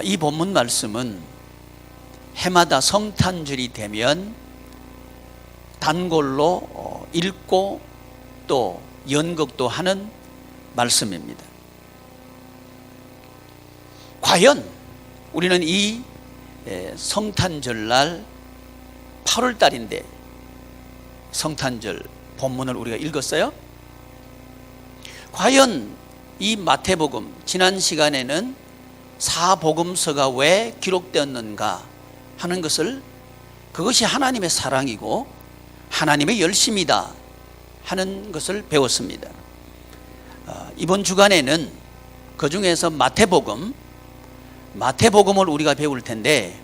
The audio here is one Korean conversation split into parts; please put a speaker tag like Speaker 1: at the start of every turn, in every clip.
Speaker 1: 이 본문 말씀은 해마다 성탄절이 되면 단골로 읽고 또 연극도 하는 말씀입니다. 과연 우리는 이 성탄절날 8월달인데 성탄절 본문을 우리가 읽었어요. 과연 이 마태복음, 지난 시간에는 사복음서가 왜 기록되었는가 하는 것을, 그것이 하나님의 사랑이고 하나님의 열심이다 하는 것을 배웠습니다. 이번 주간에는 그 중에서 마태복음을 우리가 배울 텐데,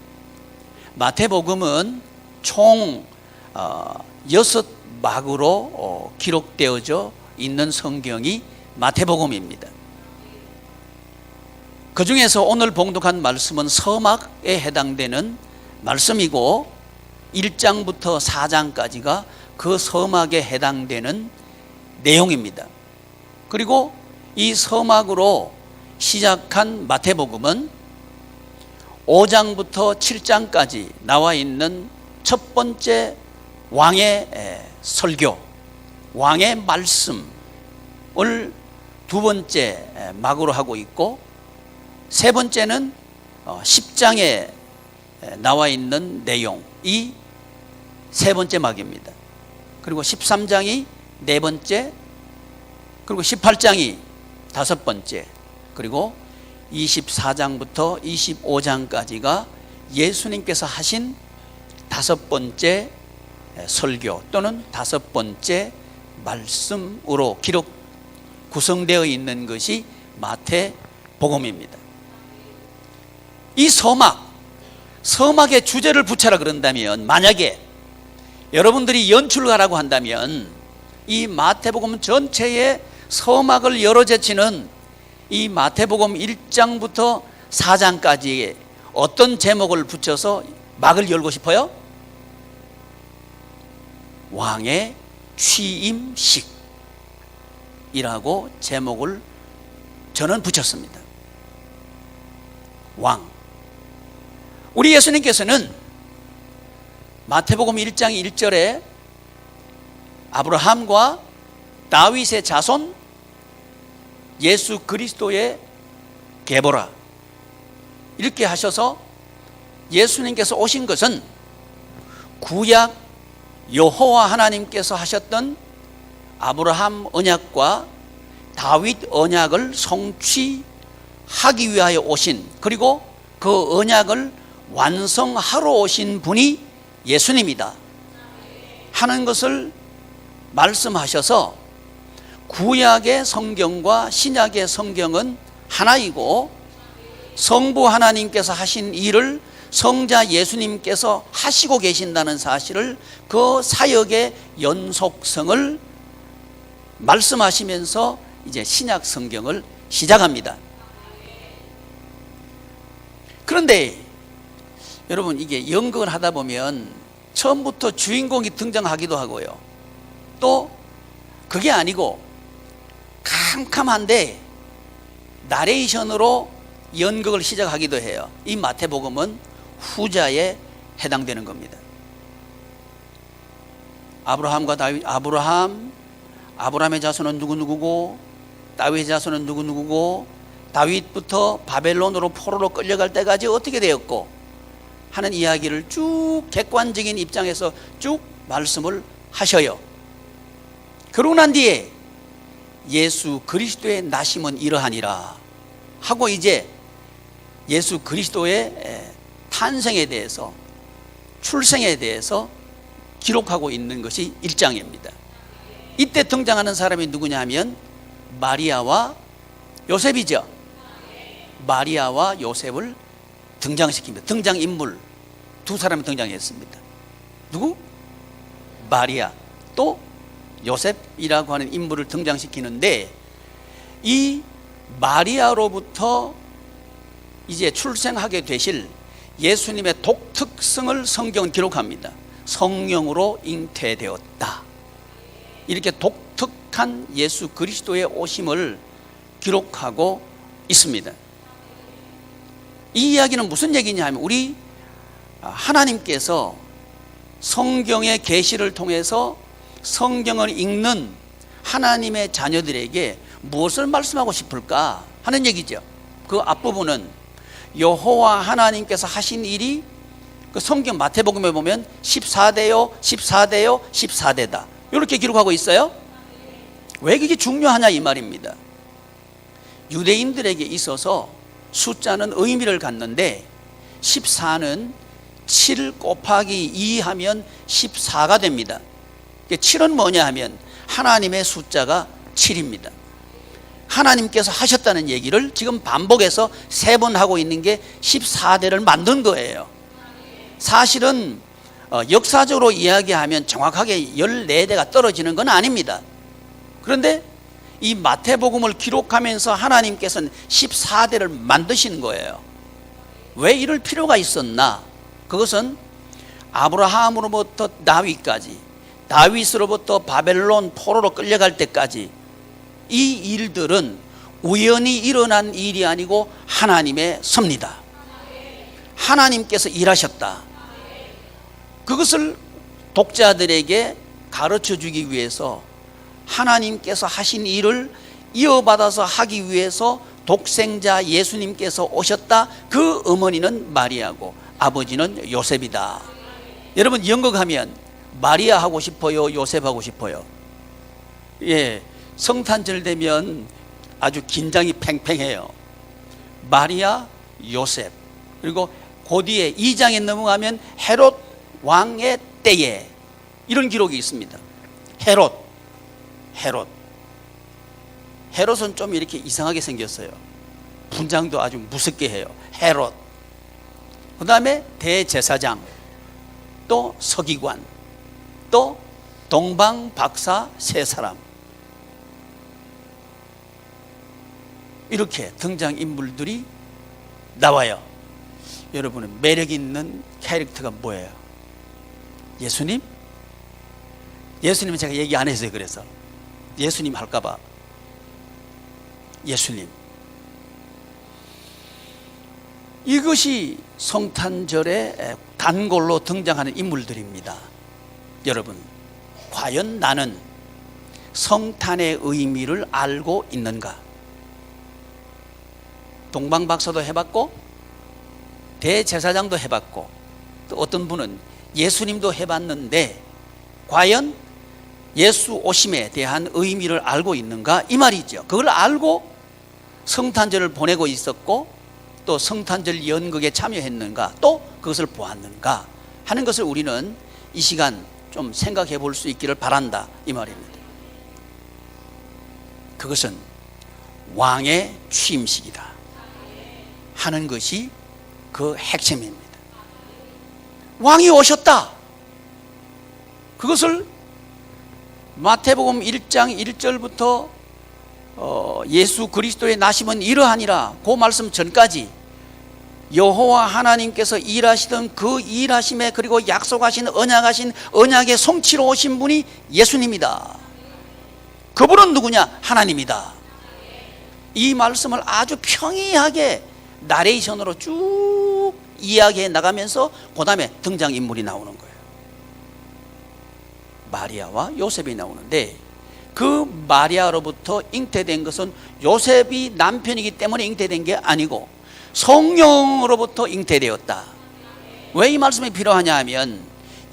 Speaker 1: 마태복음은 총 6막으로 기록되어져 있는 성경이 마태복음입니다. 그 중에서 오늘 봉독한 말씀은 서막에 해당되는 말씀이고 1장부터 4장까지가 그 서막에 해당되는 내용입니다. 그리고 이 서막으로 시작한 마태복음은 5장부터 7장까지 나와 있는 첫 번째 왕의 설교, 왕의 말씀을 두 번째 막으로 하고 있고, 세 번째는 10장에 나와 있는 내용이 세 번째 막입니다. 그리고 13장이 네 번째, 그리고 18장이 다섯 번째, 그리고 24장부터 25장까지가 예수님께서 하신 다섯 번째 설교 또는 다섯 번째 말씀으로 구성되어 있는 것이 마태복음입니다. 이 서막의 주제를 붙여라 그런다면, 만약에 여러분들이 연출가라고 한다면 이 마태복음 전체의 서막을 열어 제치는 이 마태복음 1장부터 4장까지의 어떤 제목을 붙여서 막을 열고 싶어요? 왕의 취임식이라고 제목을 저는 붙였습니다. 왕. 우리 예수님께서는 마태복음 1장 1절에 아브라함과 다윗의 자손 예수 그리스도의 계보라 이렇게 하셔서 예수님께서 오신 것은 구약 여호와 하나님께서 하셨던 아브라함 언약과 다윗 언약을 성취하기 위하여 오신, 그리고 그 언약을 완성하러 오신 분이 예수님이다 하는 것을 말씀하셔서, 구약의 성경과 신약의 성경은 하나이고 성부 하나님께서 하신 일을 성자 예수님께서 하시고 계신다는 사실을, 그 사역의 연속성을 말씀하시면서 이제 신약 성경을 시작합니다. 그런데 여러분, 이게 연극을 하다 보면 처음부터 주인공이 등장하기도 하고요, 또 그게 아니고 캄캄한데 나레이션으로 연극을 시작하기도 해요. 이 마태복음은 후자에 해당되는 겁니다. 아브라함과 다윗, 아브라함의 자손은 누구누구고, 다윗의 자손은 누구누구고, 다윗부터 바벨론으로 포로로 끌려갈 때까지 어떻게 되었고 하는 이야기를 쭉 객관적인 입장에서 쭉 말씀을 하셔요. 그러고 난 뒤에 예수 그리스도의 나심은 이러하니라 하고 이제 예수 그리스도의 탄생에 대해서, 출생에 대해서 기록하고 있는 것이 1장입니다. 이때 등장하는 사람이 누구냐 하면 마리아와 요셉이죠. 마리아와 요셉을 등장시킵니다. 등장인물 두 사람이 등장했습니다. 누구? 마리아, 또 요셉이라고 하는 인물을 등장시키는데, 이 마리아로부터 이제 출생하게 되실 예수님의 독특성을 성경은 기록합니다. 성령으로 잉태되었다, 이렇게 독특한 예수 그리스도의 오심을 기록하고 있습니다. 이 이야기는 무슨 얘기냐 하면 우리 하나님께서 성경의 계시를 통해서 성경을 읽는 하나님의 자녀들에게 무엇을 말씀하고 싶을까 하는 얘기죠. 그 앞부분은 여호와 하나님께서 하신 일이 그 성경 마태복음에 보면 14대요 14대요 14대다 이렇게 기록하고 있어요. 왜 그게 중요하냐 이 말입니다. 유대인들에게 있어서 숫자는 의미를 갖는데 14는 7 곱하기 2 하면 14가 됩니다. 7은 뭐냐 하면 하나님의 숫자가 7입니다. 하나님께서 하셨다는 얘기를 지금 반복해서 3번 하고 있는 게 14대를 만든 거예요. 사실은 역사적으로 이야기하면 정확하게 14대가 떨어지는 건 아닙니다. 그런데 이 마태복음을 기록하면서 하나님께서는 14대를 만드신 거예요. 왜 이럴 필요가 있었나? 그것은 아브라함으로부터 다윗까지, 다윗으로부터 바벨론 포로로 끌려갈 때까지 이 일들은 우연히 일어난 일이 아니고 하나님의 섭니다. 하나님께서 일하셨다. 그것을 독자들에게 가르쳐 주기 위해서 하나님께서 하신 일을 이어받아서 하기 위해서 독생자 예수님께서 오셨다. 그 어머니는 마리아고 아버지는 요셉이다. 여러분 연극하면 마리아 하고 싶어요? 요셉 하고 싶어요? 예, 성탄절 되면 아주 긴장이 팽팽해요. 마리아, 요셉. 그리고 그 뒤에 2장에 넘어가면 헤롯 왕의 때에 이런 기록이 있습니다. 헤롯은 좀 이렇게 이상하게 생겼어요. 분장도 아주 무섭게 해요. 헤롯. 그 다음에 대제사장, 또 서기관, 또 동방박사 3사람. 이렇게 등장인물들이 나와요. 여러분은 매력 있는 캐릭터가 뭐예요? 예수님? 예수님은 제가 얘기 안 했어요. 그래서 예수님 할까봐. 예수님. 이것이 성탄절에 단골로 등장하는 인물들입니다. 여러분, 과연 나는 성탄의 의미를 알고 있는가? 동방박사도 해봤고 대제사장도 해봤고 또 어떤 분은 예수님도 해봤는데 과연 예수 오심에 대한 의미를 알고 있는가 이 말이죠. 그걸 알고 성탄절을 보내고 있었고 또 성탄절 연극에 참여했는가 또 그것을 보았는가 하는 것을 우리는 이 시간 좀 생각해 볼 수 있기를 바란다 이 말입니다. 그것은 왕의 취임식이다 하는 것이 그 핵심입니다. 왕이 오셨다. 그것을 마태복음 1장 1절부터 예수 그리스도의 나심은 이러하니라 그 말씀 전까지 여호와 하나님께서 일하시던 그 일하심에 그리고 약속하신 언약하신 언약의 성취로 오신 분이 예수님이다. 그분은 누구냐? 하나님이다. 이 말씀을 아주 평이하게 나레이션으로 쭉 이야기해 나가면서 그 다음에 등장인물이 나오는 거예요. 마리아와 요셉이 나오는데 그 마리아로부터 잉태된 것은 요셉이 남편이기 때문에 잉태된 게 아니고 성령으로부터 잉태되었다. 왜 이 말씀이 필요하냐 하면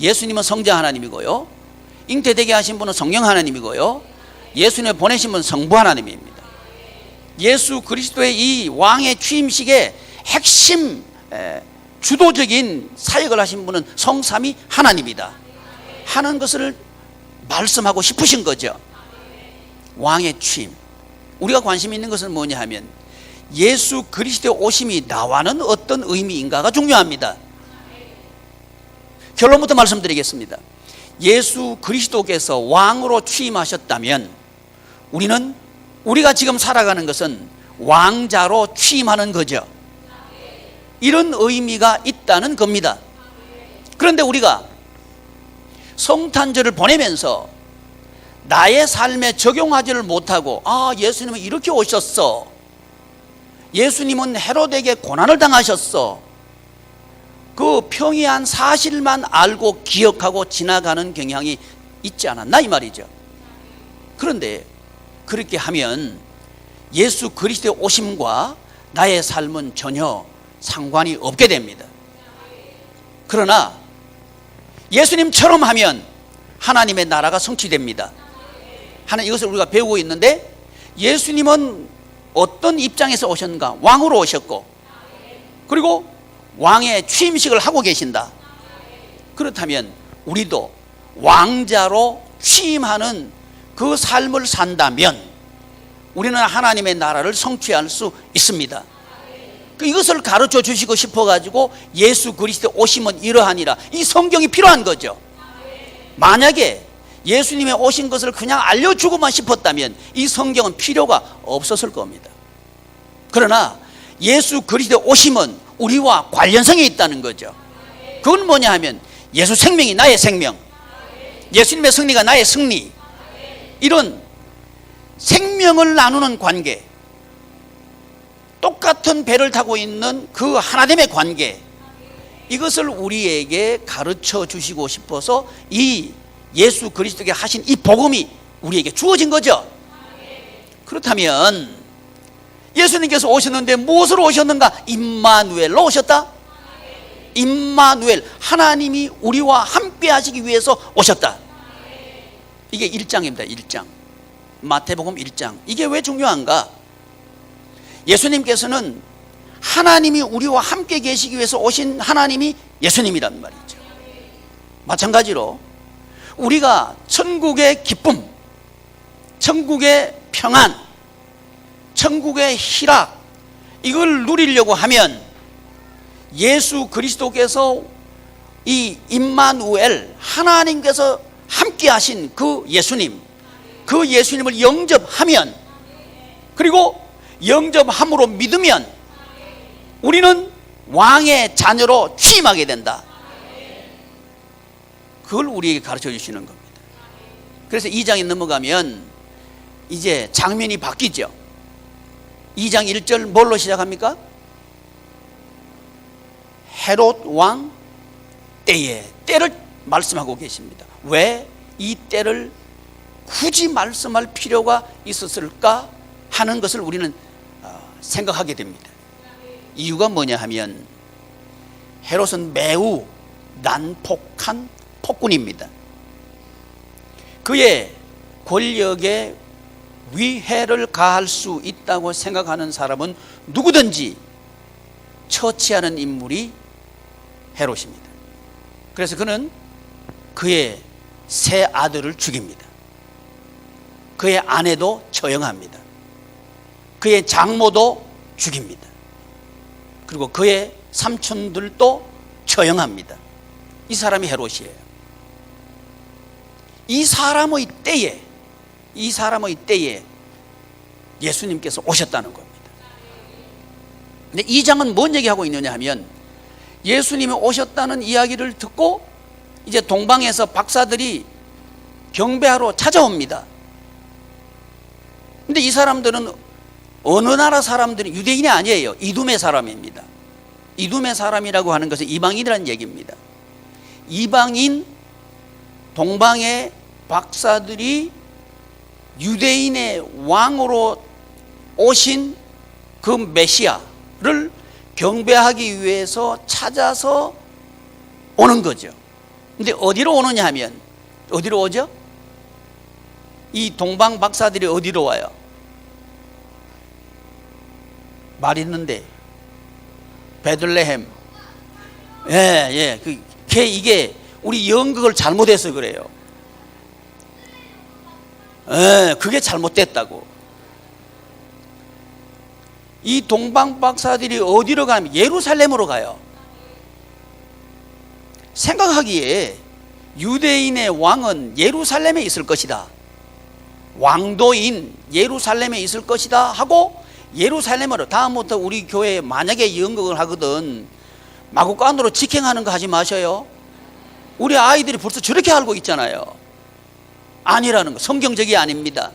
Speaker 1: 예수님은 성자 하나님이고요, 잉태되게 하신 분은 성령 하나님이고요, 예수님을 보내신 분은 성부 하나님입니다. 예수 그리스도의 이 왕의 취임식의 핵심 주도적인 사역을 하신 분은 성삼위 하나님이다 하는 것을 말씀하고 싶으신 거죠. 왕의 취임. 우리가 관심 있는 것은 뭐냐 하면 예수 그리스도의 오심이 나와는 어떤 의미인가가 중요합니다. 결론부터 말씀드리겠습니다. 예수 그리스도께서 왕으로 취임하셨다면 우리가 지금 살아가는 것은 왕자로 취임하는 거죠. 이런 의미가 있다는 겁니다. 그런데 우리가 성탄절을 보내면서 나의 삶에 적용하지를 못하고 예수님은 이렇게 오셨어, 예수님은 헤롯에게 고난을 당하셨어. 그 평이한 사실만 알고 기억하고 지나가는 경향이 있지 않았나 이 말이죠. 그런데 그렇게 하면 예수 그리스도의 오심과 나의 삶은 전혀 상관이 없게 됩니다. 그러나 예수님처럼 하면 하나님의 나라가 성취됩니다. 이것을 우리가 배우고 있는데, 예수님은 어떤 입장에서 오셨는가? 왕으로 오셨고, 그리고 왕의 취임식을 하고 계신다. 그렇다면 우리도 왕자로 취임하는 그 삶을 산다면 우리는 하나님의 나라를 성취할 수 있습니다. 이것을 가르쳐 주시고 싶어 가지고 예수 그리스도 오심은 이러하니라, 이 성경이 필요한 거죠. 만약에 예수님의 오신 것을 그냥 알려주고만 싶었다면 이 성경은 필요가 없었을 겁니다. 그러나 예수 그리스도 오심은 우리와 관련성이 있다는 거죠. 그건 뭐냐 하면 예수 생명이 나의 생명, 예수님의 승리가 나의 승리, 이런 생명을 나누는 관계, 똑같은 배를 타고 있는 그 하나됨의 관계, 이것을 우리에게 가르쳐 주시고 싶어서 이 예수 그리스도께 하신 이 복음이 우리에게 주어진 거죠. 그렇다면 예수님께서 오셨는데 무엇으로 오셨는가? 임마누엘로 오셨다. 임마누엘, 하나님이 우리와 함께 하시기 위해서 오셨다. 이게 1장입니다. 1장, 마태복음 1장. 이게 왜 중요한가? 예수님께서는 하나님이 우리와 함께 계시기 위해서 오신 하나님이 예수님이란 말이죠. 마찬가지로 우리가 천국의 기쁨, 천국의 평안, 천국의 희락, 이걸 누리려고 하면 예수 그리스도께서 이 임마누엘, 하나님께서 함께 하신 그 예수님, 그 예수님을 영접하면, 그리고 영접함으로 믿으면 우리는 왕의 자녀로 취임하게 된다. 그걸 우리에게 가르쳐 주시는 겁니다. 그래서 2장에 넘어가면 이제 장면이 바뀌죠. 2장 1절 뭘로 시작합니까? 헤롯 왕 때를 말씀하고 계십니다. 왜 이 때를 굳이 말씀할 필요가 있었을까 하는 것을 우리는 생각하게 됩니다. 이유가 뭐냐 하면 헤롯은 매우 난폭한 폭군입니다. 그의 권력에 위해를 가할 수 있다고 생각하는 사람은 누구든지 처치하는 인물이 헤롯입니다. 그래서 그는 그의 세 아들을 죽입니다. 그의 아내도 처형합니다. 그의 장모도 죽입니다. 그리고 그의 삼촌들도 처형합니다. 이 사람이 헤롯이에요. 이 사람의 때에 예수님께서 오셨다는 겁니다. 근데 이 장은 뭔 얘기하고 있느냐 하면, 예수님이 오셨다는 이야기를 듣고 이제 동방에서 박사들이 경배하러 찾아옵니다. 근데 이 사람들은 어느 나라 사람들이 유대인이 아니에요. 이두메 사람입니다. 이두메 사람이라고 하는 것은 이방인이라는 얘기입니다. 이방인 동방의 박사들이 유대인의 왕으로 오신 그 메시아를 경배하기 위해서 찾아서 오는 거죠. 근데 어디로 오느냐 하면, 어디로 오죠? 이 동방 박사들이 어디로 와요? 말 있는데 베들레헴. 이게 우리 연극을 잘못해서 그래요. 그게 잘못됐다고. 이 동방 박사들이 어디로 가면 예루살렘으로 가요. 생각하기에 유대인의 왕은 예루살렘에 있을 것이다, 왕도인 예루살렘에 있을 것이다 하고 예루살렘으로, 다음부터 우리 교회에 만약에 연극을 하거든 마구간으로 직행하는 거 하지 마셔요. 우리 아이들이 벌써 저렇게 알고 있잖아요. 아니라는 거, 성경적이 아닙니다.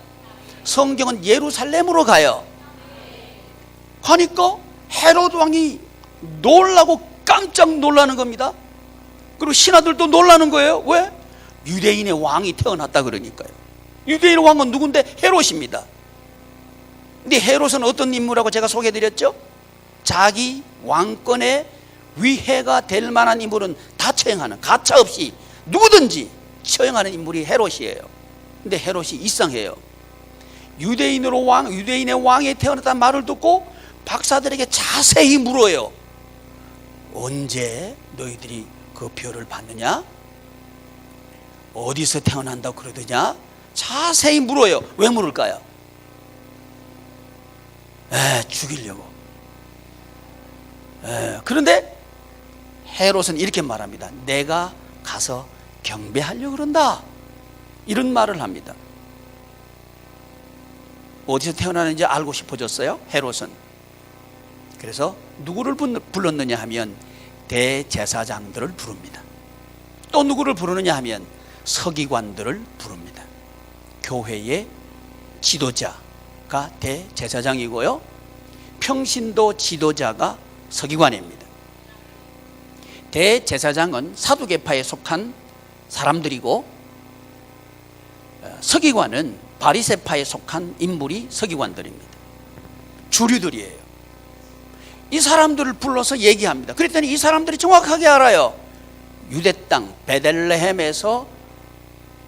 Speaker 1: 성경은 예루살렘으로 가요. 가니까 헤로드 왕이 놀라고 깜짝 놀라는 겁니다. 그리고 신하들도 놀라는 거예요. 왜? 유대인의 왕이 태어났다 그러니까요. 유대인의 왕은 누군데? 헤롯입니다. 근데 헤롯은 어떤 인물이라고 제가 소개해드렸죠? 자기 왕권에 위해가 될 만한 인물은 다 처형하는, 가차 없이 누구든지 처형하는 인물이 헤롯이에요. 근데 헤롯이 이상해요. 유대인의 왕이 태어났다는 말을 듣고 박사들에게 자세히 물어요. 언제 너희들이 그 표를 받느냐? 어디서 태어난다고 그러더냐? 자세히 물어요. 왜 물을까요? 죽이려고. 그런데 헤롯은 이렇게 말합니다. 내가 가서 경배하려고 그런다. 이런 말을 합니다. 어디서 태어나는지 알고 싶어졌어요, 헤롯은. 그래서 누구를 불렀느냐 하면 대제사장들을 부릅니다. 또 누구를 부르느냐 하면 서기관들을 부릅니다. 교회의 지도자가 대제사장이고요, 평신도 지도자가 서기관입니다. 대제사장은 사두개파에 속한 사람들이고, 서기관은 바리새파에 속한 인물이 서기관들입니다. 주류들이에요. 이 사람들을 불러서 얘기합니다. 그랬더니 이 사람들이 정확하게 알아요. 유대 땅 베들레헴에서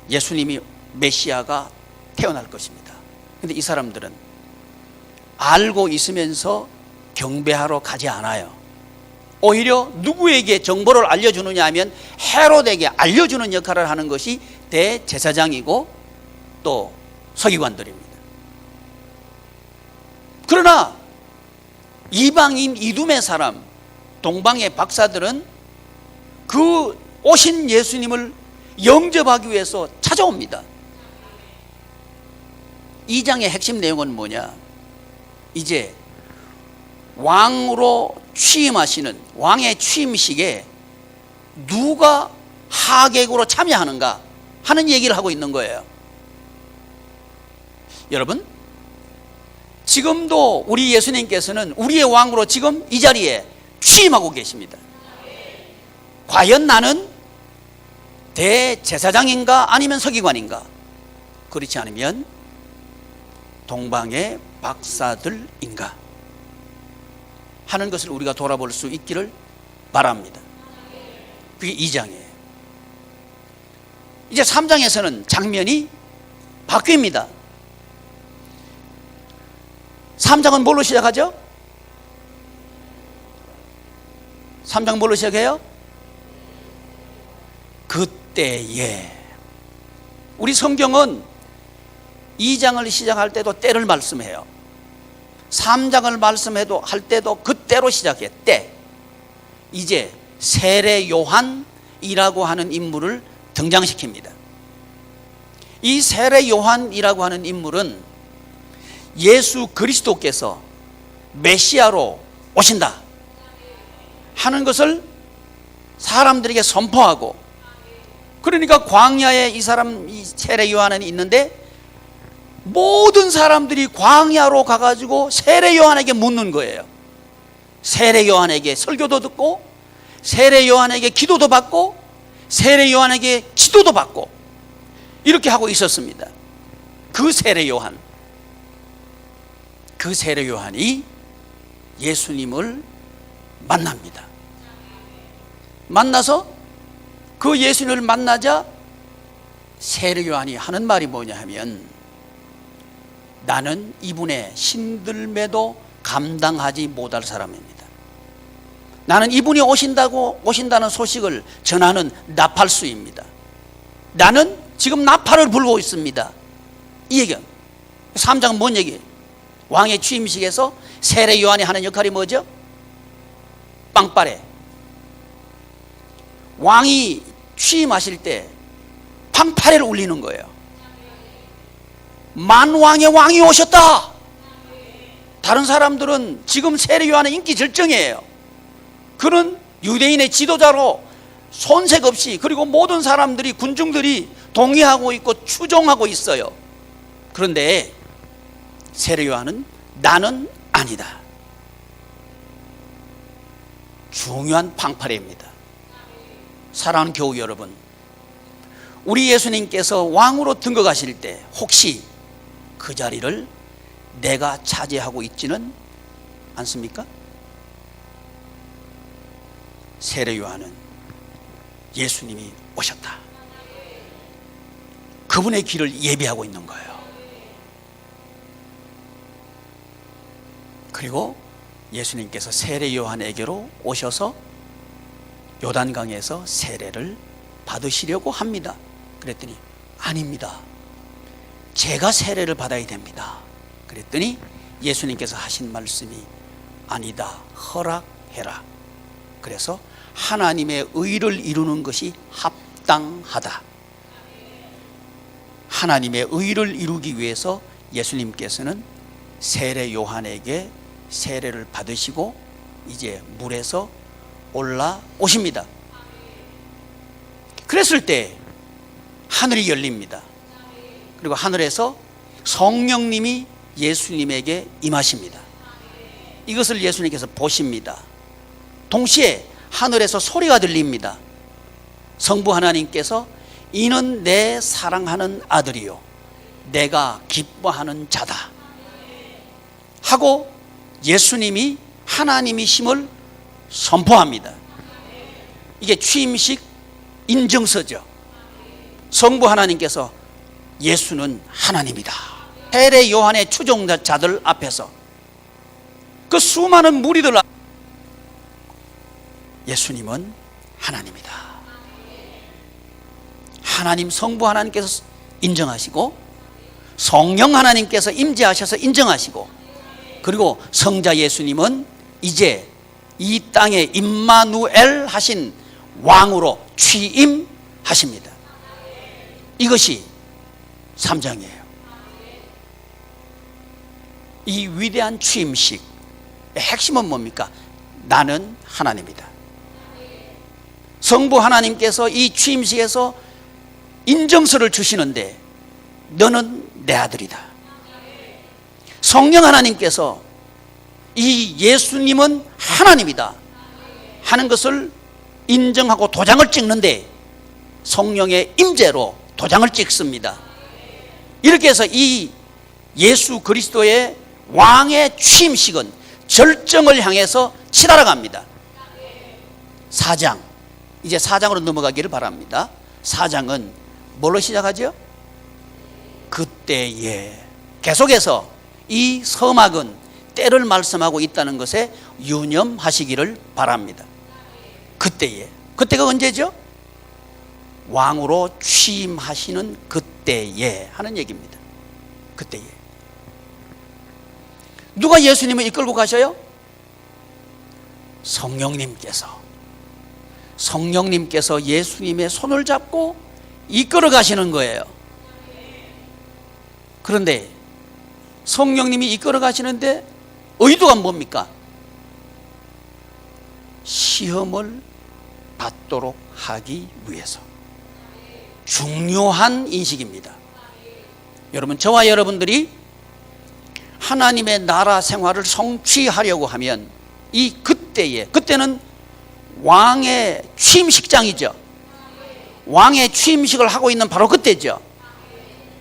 Speaker 1: 예수님이 메시아가 태어날 것입니다. 그런데 이 사람들은 알고 있으면서 경배하러 가지 않아요. 오히려 누구에게 정보를 알려주느냐 하면 헤롯에게 알려주는 역할을 하는 것이 대제사장이고 또 서기관들입니다. 그러나 이방인 이두메 사람, 동방의 박사들은 그 오신 예수님을 영접하기 위해서 찾아옵니다. 2장의 핵심 내용은 뭐냐? 이제 왕으로 취임하시는 왕의 취임식에 누가 하객으로 참여하는가 하는 얘기를 하고 있는 거예요. 여러분, 지금도 우리 예수님께서는 우리의 왕으로 지금 이 자리에 취임하고 계십니다. 과연 나는 대제사장인가 아니면 서기관인가? 그렇지 않으면 동방의 박사들인가 하는 것을 우리가 돌아볼 수 있기를 바랍니다. 그게 2장이에요. 이제 3장에서는 장면이 바뀝니다. 3장은 뭘로 시작하죠? 3장 뭘로 시작해요? 그때에. 우리 성경은 2장을 시작할 때도 때를 말씀해요. 3장을 말씀해도 할 때도 그때로 시작해. 때. 이제 세례 요한이라고 하는 인물을 등장시킵니다. 이 세례 요한이라고 하는 인물은 예수 그리스도께서 메시아로 오신다 하는 것을 사람들에게 선포하고, 그러니까 광야에 이 세례 요한은 있는데 모든 사람들이 광야로 가가지고 세례 요한에게 묻는 거예요. 세례 요한에게 설교도 듣고, 세례 요한에게 기도도 받고, 세례 요한에게 기도도 받고, 이렇게 하고 있었습니다. 그 세례 요한이 예수님을 만납니다. 만나서 그 예수님을 만나자 세례 요한이 하는 말이 뭐냐 하면, 나는 이분의 신들매도 감당하지 못할 사람입니다. 나는 이분이 오신다는 소식을 전하는 나팔수입니다. 나는 지금 나팔을 불고 있습니다. 이 얘기야. 3장은 뭔 얘기예요? 왕의 취임식에서 세례 요한이 하는 역할이 뭐죠? 빵빠레. 왕이 취임하실 때 팡파레를 울리는 거예요. 만왕의 왕이 오셨다. 다른 사람들은 지금 세례 요한의 인기 절정이에요. 그는 유대인의 지도자로 손색 없이, 그리고 모든 사람들이, 군중들이 동의하고 있고 추종하고 있어요. 그런데 세례 요한은 나는 아니다. 중요한 방파제입니다. 사랑하는 교우 여러분, 우리 예수님께서 왕으로 등극하실 때 혹시 그 자리를 내가 차지하고 있지는 않습니까? 세례 요한은 예수님이 오셨다, 그분의 길을 예비하고 있는 거예요. 그리고 예수님께서 세례 요한에게로 오셔서 요단강에서 세례를 받으시려고 합니다. 그랬더니 아닙니다, 제가 세례를 받아야 됩니다. 그랬더니 예수님께서 하신 말씀이 아니다, 허락해라. 그래서 하나님의 의를 이루는 것이 합당하다. 하나님의 의를 이루기 위해서 예수님께서는 세례 요한에게 세례를 받으시고 이제 물에서 올라오십니다. 그랬을 때 하늘이 열립니다. 그리고 하늘에서 성령님이 예수님에게 임하십니다. 이것을 예수님께서 보십니다. 동시에 하늘에서 소리가 들립니다. 성부 하나님께서 이는 내 사랑하는 아들이요 내가 기뻐하는 자다 하고 예수님이 하나님이심을 선포합니다. 이게 취임식 인증서죠. 성부 하나님께서 예수는 하나님이다, 세례 요한의 추종자들 앞에서, 그 수많은 무리들 앞, 예수님은 하나님이다. 하나님 성부 하나님께서 인정하시고 성령 하나님께서 임재하셔서 인정하시고, 그리고 성자 예수님은 이제 이 땅에 임마누엘 하신 왕으로 취임하십니다. 이것이 3장이에요. 이 위대한 취임식의 핵심은 뭡니까? 나는 하나님이다. 성부 하나님께서 이 취임식에서 인정서를 주시는데 너는 내 아들이다. 성령 하나님께서 이 예수님은 하나님이다 하는 것을 인정하고 도장을 찍는데 성령의 임재로 도장을 찍습니다. 이렇게 해서 이 예수 그리스도의 왕의 취임식은 절정을 향해서 치달아갑니다. 4장, 이제 4장으로 넘어가기를 바랍니다. 4장은 뭘로 시작하죠? 그때에. 계속해서 이 서막은 때를 말씀하고 있다는 것에 유념하시기를 바랍니다. 그때에. 그때가 언제죠? 왕으로 취임하시는 그때에 하는 얘기입니다. 그때에. 누가 예수님을 이끌고 가셔요? 성령님께서 예수님의 손을 잡고 이끌어 가시는 거예요. 그런데 성령님이 이끌어 가시는데 의도가 뭡니까? 시험을 받도록 하기 위해서. 중요한 인식입니다. 여러분, 저와 여러분들이 하나님의 나라 생활을 성취하려고 하면 이 그때에, 그때는 왕의 취임식장이죠. 왕의 취임식을 하고 있는 바로 그때죠.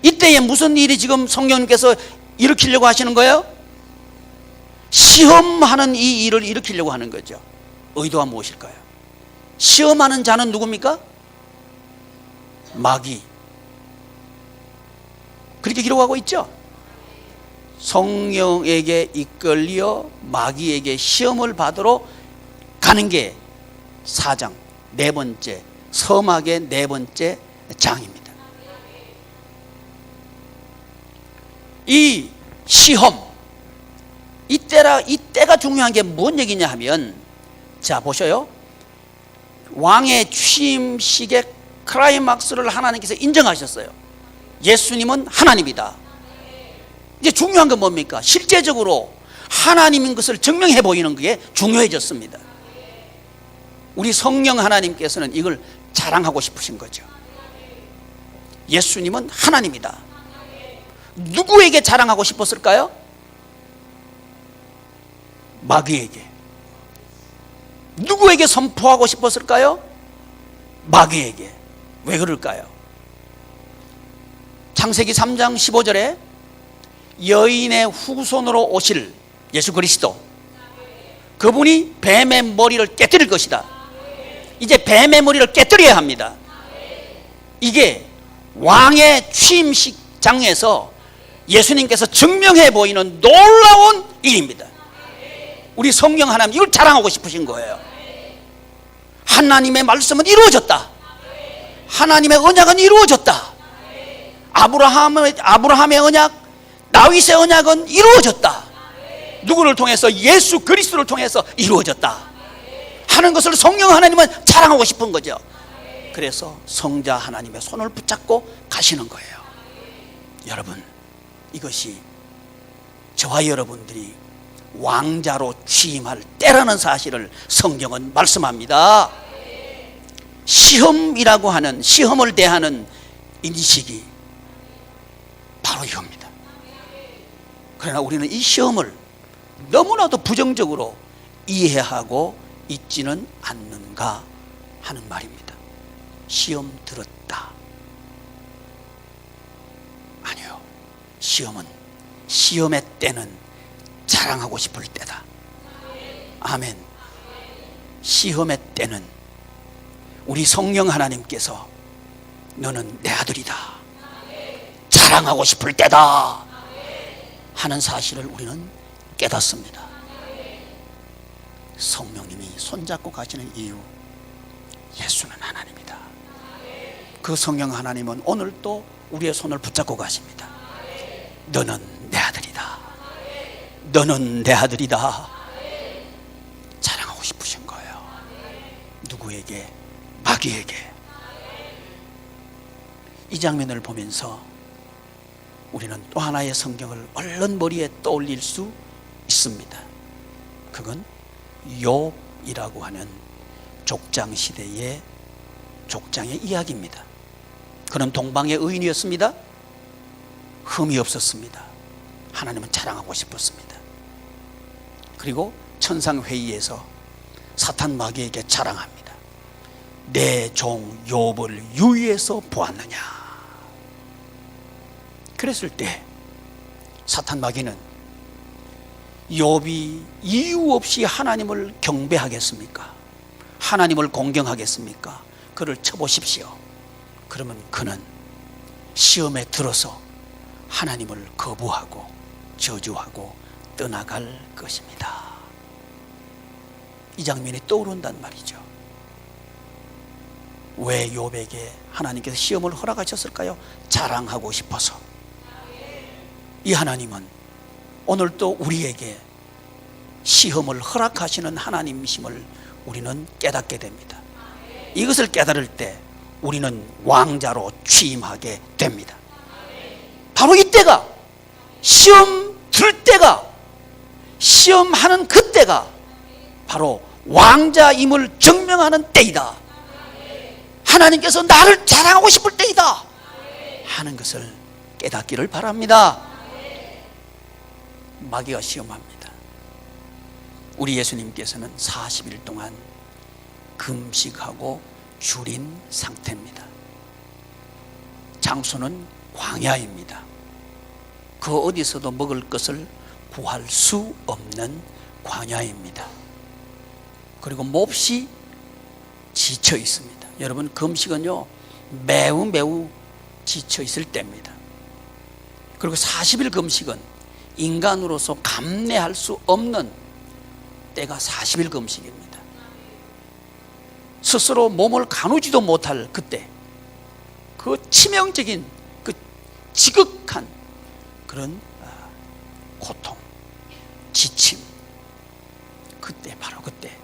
Speaker 1: 이때에 무슨 일이 지금 성령님께서 일으키려고 하시는 거예요? 시험하는 이 일을 일으키려고 하는 거죠. 의도가 무엇일까요? 시험하는 자는 누굽니까? 마귀. 그렇게 기록하고 있죠. 성령에게 이끌려 마귀에게 시험을 받으러 가는 게 4장, 네 번째, 서막의 네 번째 장입니다. 이 시험, 이때가 중요한 게 뭔 얘기냐 하면, 자 보셔요. 왕의 취임식의 클라이막스를 하나님께서 인정하셨어요. 예수님은 하나님이다. 이제 중요한 건 뭡니까? 실제적으로 하나님인 것을 증명해 보이는 게 중요해졌습니다. 우리 성령 하나님께서는 이걸 자랑하고 싶으신 거죠. 예수님은 하나님이다. 누구에게 자랑하고 싶었을까요? 마귀에게. 누구에게 선포하고 싶었을까요? 마귀에게. 왜 그럴까요? 창세기 3장 15절에 여인의 후손으로 오실 예수 그리스도, 그분이 뱀의 머리를 깨뜨릴 것이다. 이제 뱀의 머리를 깨뜨려야 합니다. 이게 왕의 취임식장에서 예수님께서 증명해 보이는 놀라운 일입니다. 우리 성령 하나님 이걸 자랑하고 싶으신 거예요. 하나님의 말씀은 이루어졌다. 하나님의 언약은 이루어졌다. 아브라함의 언약, 다윗의 언약은 이루어졌다. 누구를 통해서? 예수 그리스도를 통해서 이루어졌다 하는 것을 성령 하나님은 자랑하고 싶은 거죠. 그래서 성자 하나님의 손을 붙잡고 가시는 거예요. 여러분, 이것이 저와 여러분들이 왕자로 취임할 때라는 사실을 성경은 말씀합니다. 시험이라고 하는, 시험을 대하는 인식이 바로 이겁니다. 그러나 우리는 이 시험을 너무나도 부정적으로 이해하고 있지는 않는가 하는 말입니다. 시험 들었다. 아니요. 시험은, 시험의 때는 자랑하고 싶을 때다. 아멘. 시험의 때는 우리 성령 하나님께서 너는 내 아들이다, 자랑하고 싶을 때다 하는 사실을 우리는 깨닫습니다. 성령님이 손잡고 가시는 이유, 예수는 하나님이다. 그 성령 하나님은 오늘 또 우리의 손을 붙잡고 가십니다. 너는 내 아들이다. 너는 내 아들이다. 자랑하고 싶으신 거예요. 누구에게? 마귀에게. 이 장면을 보면서 우리는 또 하나의 성경을 얼른 머리에 떠올릴 수 있습니다. 그건 욥이라고 하는 족장 시대의 족장의 이야기입니다. 그는 동방의 의인이었습니다. 흠이 없었습니다. 하나님은 자랑하고 싶었습니다. 그리고 천상회의에서 사탄 마귀에게 자랑합니다. 내 종 욥을 유위에서 보았느냐. 그랬을 때 사탄 마귀는 욥이 이유 없이 하나님을 경배하겠습니까? 하나님을 공경하겠습니까? 그를 쳐보십시오. 그러면 그는 시험에 들어서 하나님을 거부하고 저주하고 떠나갈 것입니다. 이 장면이 떠오른단 말이죠. 왜 욥에게 하나님께서 시험을 허락하셨을까요? 자랑하고 싶어서. 이 하나님은 오늘도 우리에게 시험을 허락하시는 하나님이심을 우리는 깨닫게 됩니다. 이것을 깨달을 때 우리는 왕자로 취임하게 됩니다. 바로 이때가, 시험 들 때가, 시험하는 그때가 바로 왕자임을 증명하는 때이다. 하나님께서 나를 자랑하고 싶을 때이다 하는 것을 깨닫기를 바랍니다. 마귀가 시험합니다. 우리 예수님께서는 40일 동안 금식하고 줄인 상태입니다. 장소는 광야입니다. 그 어디서도 먹을 것을 구할 수 없는 광야입니다. 그리고 몹시 지쳐 있습니다. 여러분, 금식은요 매우 지쳐 있을 때입니다. 그리고 40일 금식은 인간으로서 감내할 수 없는 때가 40일 금식입니다. 스스로 몸을 가누지도 못할 그때, 그 치명적인, 그 지극한 그런 고통, 지침, 그때, 바로 그때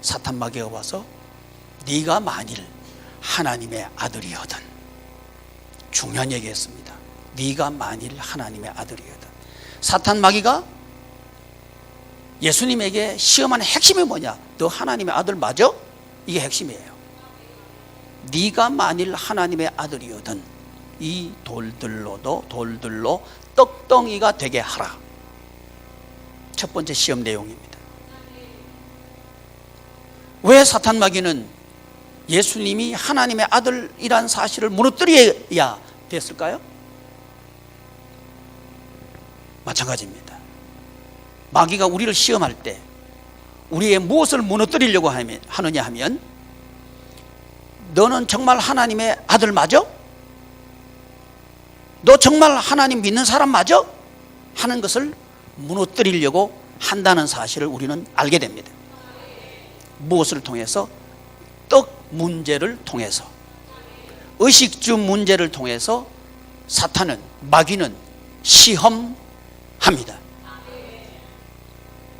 Speaker 1: 사탄 마귀가 와서 네가 만일 하나님의 아들이거든, 중요한 얘기했습니다. 네가 만일 하나님의 아들이거든. 사탄 마귀가 예수님에게 시험하는 핵심이 뭐냐? 너 하나님의 아들 맞아? 이게 핵심이에요. 네가 만일 하나님의 아들이거든 이 돌들로 떡덩이가 되게 하라. 첫 번째 시험 내용입니다. 왜 사탄 마귀는 예수님이 하나님의 아들이란 사실을 무너뜨려야 됐을까요? 마찬가지입니다. 마귀가 우리를 시험할 때 우리의 무엇을 무너뜨리려고 하느냐 하면, 너는 정말 하나님의 아들 맞아? 너 정말 하나님 믿는 사람 맞아? 하는 것을 무너뜨리려고 한다는 사실을 우리는 알게 됩니다. 무엇을 통해서? 떡 문제를 통해서, 의식주 문제를 통해서 사탄은, 마귀는 시험합니다.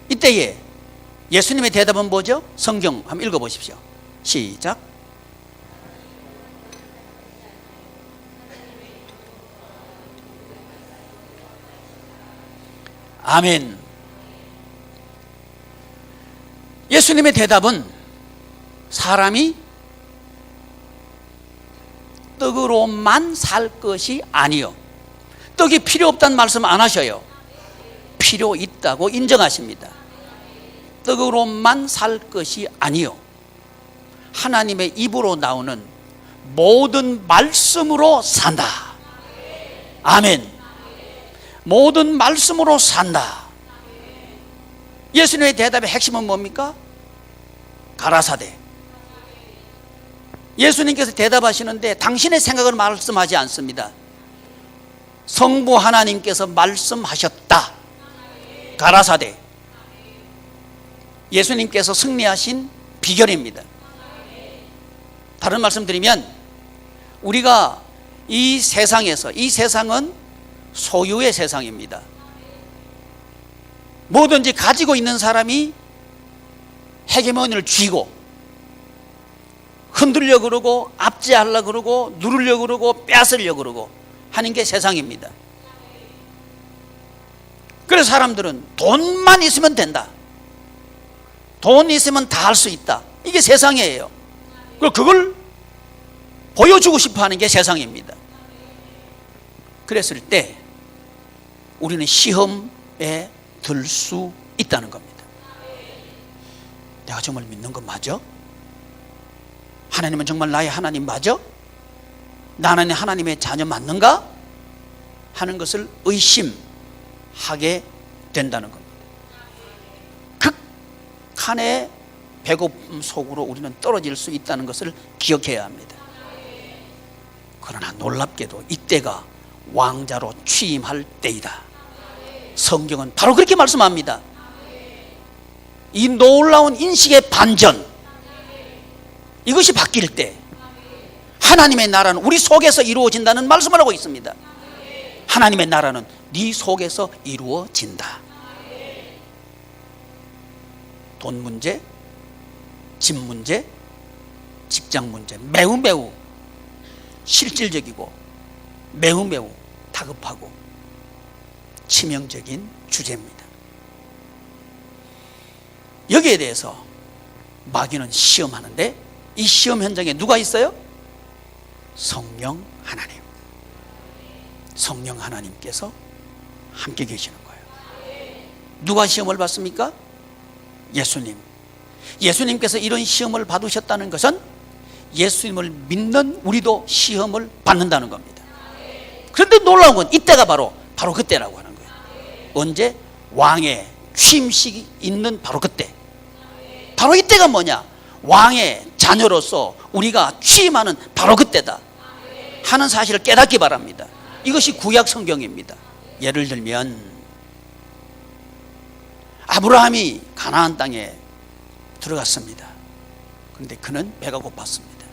Speaker 1: 이때에 예수님의 대답은 뭐죠? 성경 한번 읽어보십시오. 시작. 아멘. 예수님의 대답은 사람이 떡으로만 살 것이 아니요, 떡이 필요 없다는 말씀 안 하셔요. 필요 있다고 인정하십니다. 떡으로만 살 것이 아니요, 하나님의 입으로 나오는 모든 말씀으로 산다. 아멘. 모든 말씀으로 산다. 예수님의 대답의 핵심은 뭡니까? 가라사대. 예수님께서 대답하시는데 당신의 생각을 말씀하지 않습니다. 성부 하나님께서 말씀하셨다. 가라사대. 예수님께서 승리하신 비결입니다. 다른 말씀 드리면, 우리가 이 세상에서, 이 세상은 소유의 세상입니다. 뭐든지 가지고 있는 사람이 헤게모니를 쥐고 흔들려 그러고 압제하려 그러고 누르려 그러고 뺏으려 그러고 하는 게 세상입니다. 그래서 사람들은 돈만 있으면 된다, 돈 있으면 다 할 수 있다, 이게 세상이에요. 그리고 그걸 보여주고 싶어 하는 게 세상입니다. 그랬을 때 우리는 시험에 들 수 있다는 겁니다. 내가 정말 믿는 건 맞아? 하나님은 정말 나의 하나님 맞아? 나는 하나님의 자녀 맞는가? 하는 것을 의심하게 된다는 겁니다. 극한의 배고픔 속으로 우리는 떨어질 수 있다는 것을 기억해야 합니다. 그러나 놀랍게도 이때가 왕자로 취임할 때이다. 성경은 바로 그렇게 말씀합니다. 이 놀라운 인식의 반전, 이것이 바뀔 때 하나님의 나라는 우리 속에서 이루어진다는 말씀을 하고 있습니다. 하나님의 나라는 네 속에서 이루어진다. 돈 문제, 집 문제, 직장 문제, 매우 실질적이고 매우 다급하고 치명적인 주제입니다. 여기에 대해서 마귀는 시험하는데, 이 시험 현장에 누가 있어요? 성령 하나님. 성령 하나님께서 함께 계시는 거예요. 누가 시험을 받습니까? 예수님. 예수님께서 이런 시험을 받으셨다는 것은 예수님을 믿는 우리도 시험을 받는다는 겁니다. 그런데 놀라운 건 이때가 바로 그때라고 하는 거예요. 언제? 왕의 취임식이 있는 바로 그때. 바로 이때가 뭐냐? 왕의 자녀로서 우리가 취임하는 바로 그때다 하는 사실을 깨닫기 바랍니다. 이것이 구약 성경입니다. 예를 들면 아브라함이 가나안 땅에 들어갔습니다. 그런데 그는 배가 고팠습니다.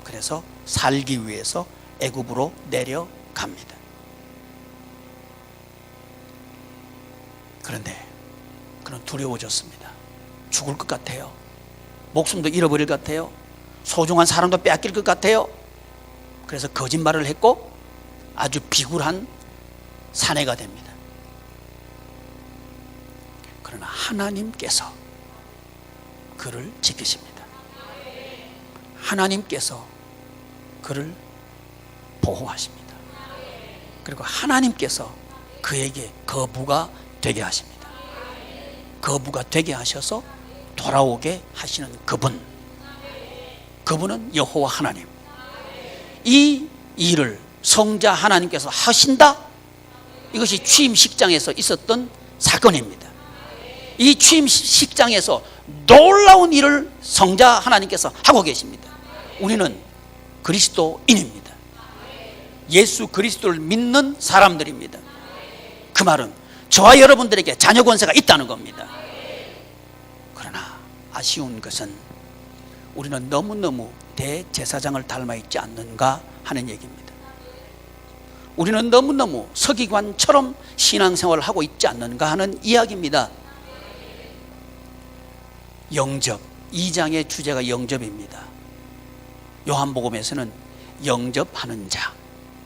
Speaker 1: 그래서 살기 위해서 애굽으로 내려갑니다. 그런데 그는 두려워졌습니다. 죽을 것 같아요. 목숨도 잃어버릴 것 같아요. 소중한 사람도 빼앗길 것 같아요. 그래서 거짓말을 했고 아주 비굴한 사내가 됩니다. 그러나 하나님께서 그를 지키십니다. 하나님께서 그를 보호하십니다. 그리고 하나님께서 그에게 거부가 되게 하십니다. 거부가 되게 하셔서 돌아오게 하시는 그분은 여호와 하나님. 이 일을 성자 하나님께서 하신다. 이것이 취임식장에서 있었던 사건입니다. 이 취임식장에서 놀라운 일을 성자 하나님께서 하고 계십니다. 우리는 그리스도인입니다. 예수 그리스도를 믿는 사람들입니다. 그 말은 저와 여러분들에게 자녀 권세가 있다는 겁니다. 그러나 아쉬운 것은 우리는 너무너무 대제사장을 닮아 있지 않는가 하는 얘기입니다. 우리는 너무너무 서기관처럼 신앙생활을 하고 있지 않는가 하는 이야기입니다. 영접, 2장의 주제가 영접입니다. 요한복음에서는 영접하는 자,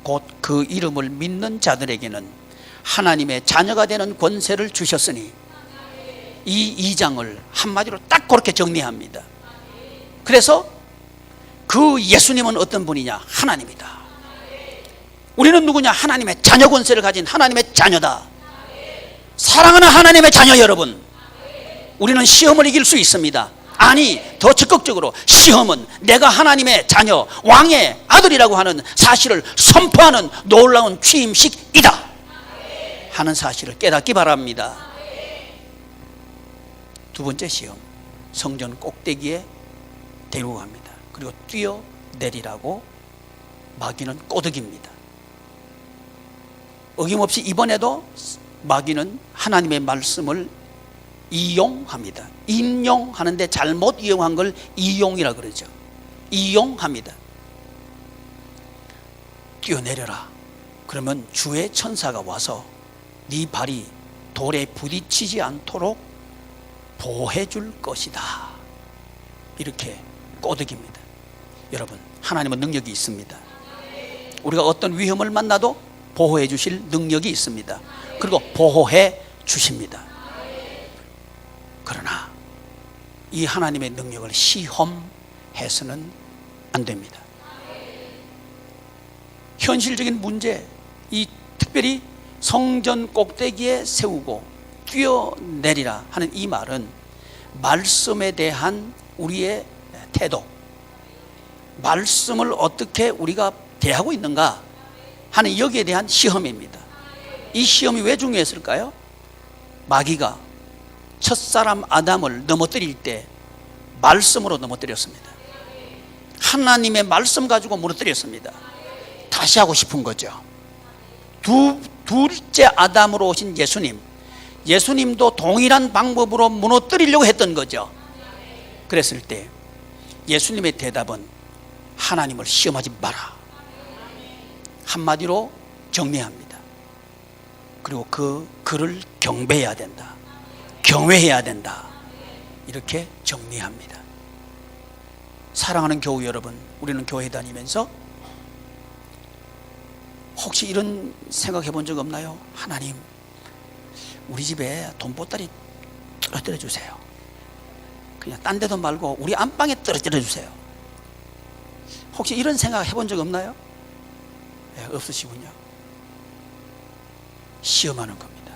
Speaker 1: 곧 그 이름을 믿는 자들에게는 하나님의 자녀가 되는 권세를 주셨으니, 이 2장을 한마디로 딱 그렇게 정리합니다. 그래서 그 예수님은 어떤 분이냐? 하나님이다. 우리는 누구냐? 하나님의 자녀 권세를 가진 하나님의 자녀다. 사랑하는 하나님의 자녀 여러분, 우리는 시험을 이길 수 있습니다. 아니, 더 적극적으로 시험은 내가 하나님의 자녀, 왕의 아들이라고 하는 사실을 선포하는 놀라운 취임식이다 하는 사실을 깨닫기 바랍니다. 두 번째 시험, 성전 꼭대기에 데리고 갑니다. 그리고 뛰어내리라고 마귀는 꼬드깁니다. 어김없이 이번에도 마귀는 하나님의 말씀을 이용합니다. 인용하는데 잘못 이용한 걸 이용이라 그러죠. 이용합니다. 뛰어내려라. 그러면 주의 천사가 와서 네 발이 돌에 부딪히지 않도록 보호해 줄 것이다. 이렇게 꼬드깁니다. 여러분, 하나님은 능력이 있습니다. 우리가 어떤 위험을 만나도 보호해 주실 능력이 있습니다. 그리고 보호해 주십니다. 그러나 이 하나님의 능력을 시험해서는 안 됩니다. 현실적인 문제, 이 특별히 성전 꼭대기에 세우고 뛰어내리라 하는 이 말은 말씀에 대한 우리의 태도, 말씀을 어떻게 우리가 대하고 있는가 하는 여기에 대한 시험입니다. 이 시험이 왜 중요했을까요? 마귀가 첫사람 아담을 넘어뜨릴 때 말씀으로 넘어뜨렸습니다. 하나님의 말씀 가지고 무너뜨렸습니다. 다시 하고 싶은 거죠. 둘째 아담으로 오신 예수님도 동일한 방법으로 무너뜨리려고 했던 거죠. 그랬을 때 예수님의 대답은 하나님을 시험하지 마라. 한마디로 정리합니다. 그리고 그를 경배해야 된다. 경외해야 된다. 이렇게 정리합니다. 사랑하는 교우 여러분, 우리는 교회 다니면서 혹시 이런 생각해 본 적 없나요? 하나님, 우리 집에 돈보따리 떨어뜨려 주세요. 그냥 딴 데도 말고 우리 안방에 떨어뜨려 주세요. 혹시 이런 생각 해본 적 없나요? 네, 없으시군요. 시험하는 겁니다.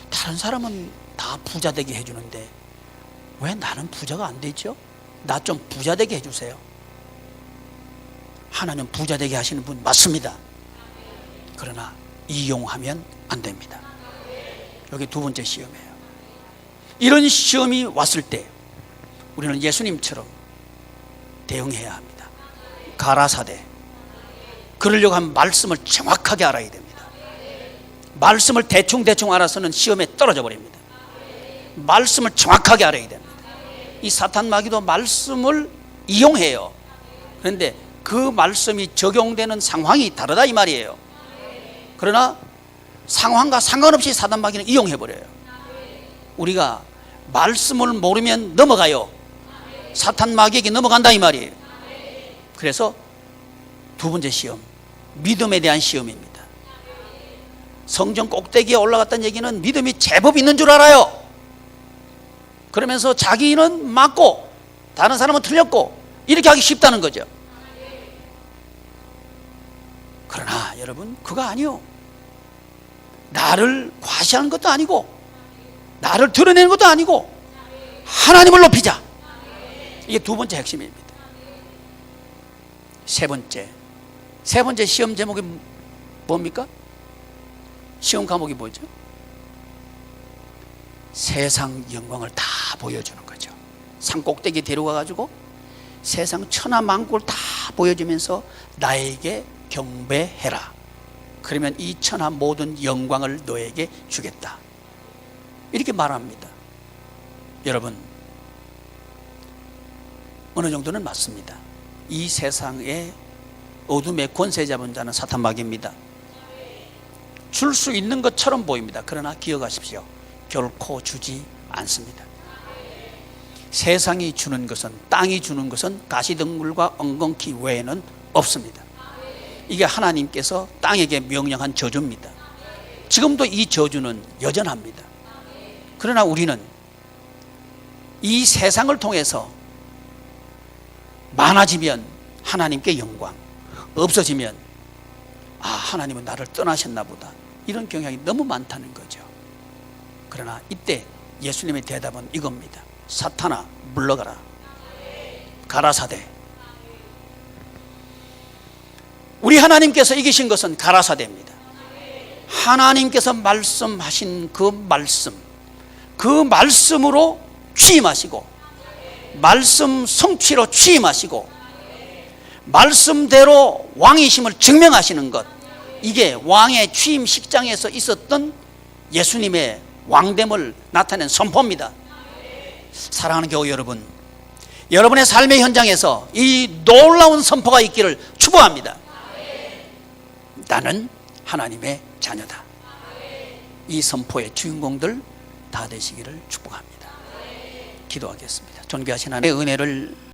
Speaker 1: 다른 사람은 다 부자 되게 해주는데 왜 나는 부자가 안 되죠? 나 좀 부자 되게 해주세요. 하나님 부자 되게 하시는 분 맞습니다. 그러나 이용하면 안 됩니다. 여기 두 번째 시험이에요. 이런 시험이 왔을 때 우리는 예수님처럼 대응해야 합니다. 가라사대. 그러려고 하면 말씀을 정확하게 알아야 됩니다. 말씀을 대충 알아서는 시험에 떨어져 버립니다. 말씀을 정확하게 알아야 됩니다. 이 사탄 마귀도 말씀을 이용해요. 그런데 그 말씀이 적용되는 상황이 다르다 이 말이에요. 그러나 상황과 상관없이 사탄 마귀는 이용해 버려요. 우리가 말씀을 모르면 넘어가요. 사탄 마귀에게 넘어간다 이 말이에요. 그래서 두 번째 시험, 믿음에 대한 시험입니다. 성전 꼭대기에 올라갔다는 얘기는 믿음이 제법 있는 줄 알아요. 그러면서 자기는 맞고 다른 사람은 틀렸고 이렇게 하기 쉽다는 거죠. 그러나 여러분, 그거 아니요. 나를 과시하는 것도 아니고 나를 드러내는 것도 아니고 하나님을 높이자. 이게 두 번째 핵심입니다. 세 번째 시험 제목이 뭡니까? 시험 과목이 뭐죠? 세상 영광을 다 보여주는 거죠. 산 꼭대기 데려가 가지고 세상 천하 만국을 다 보여주면서 나에게 경배해라. 그러면 이 천하 모든 영광을 너에게 주겠다. 이렇게 말합니다. 여러분, 어느 정도는 맞습니다. 이 세상에 어둠의 권세 잡은 자는 사탄마귀입니다. 줄 수 있는 것처럼 보입니다. 그러나 기억하십시오. 결코 주지 않습니다. 세상이 주는 것은, 땅이 주는 것은 가시덤불과 엉겅퀴 외에는 없습니다. 이게 하나님께서 땅에게 명령한 저주입니다. 지금도 이 저주는 여전합니다. 그러나 우리는 이 세상을 통해서 많아지면 하나님께 영광, 없어지면 하나님은 나를 떠나셨나 보다, 이런 경향이 너무 많다는 거죠. 그러나 이때 예수님의 대답은 이겁니다. 사탄아, 물러가라. 가라사대. 우리 하나님께서 이기신 것은 가라사대입니다. 하나님께서 말씀하신 그 말씀으로 취임하시고, 말씀 성취로 취임하시고, 말씀대로 왕이심을 증명하시는 것, 이게 왕의 취임식장에서 있었던 예수님의 왕됨을 나타낸 선포입니다. 사랑하는 교우 여러분, 여러분의 삶의 현장에서 이 놀라운 선포가 있기를 축복합니다. 나는 하나님의 자녀다. 이 선포의 주인공들 다 되시기를 축복합니다. 기도하겠습니다. 존귀하신 하나님의 은혜를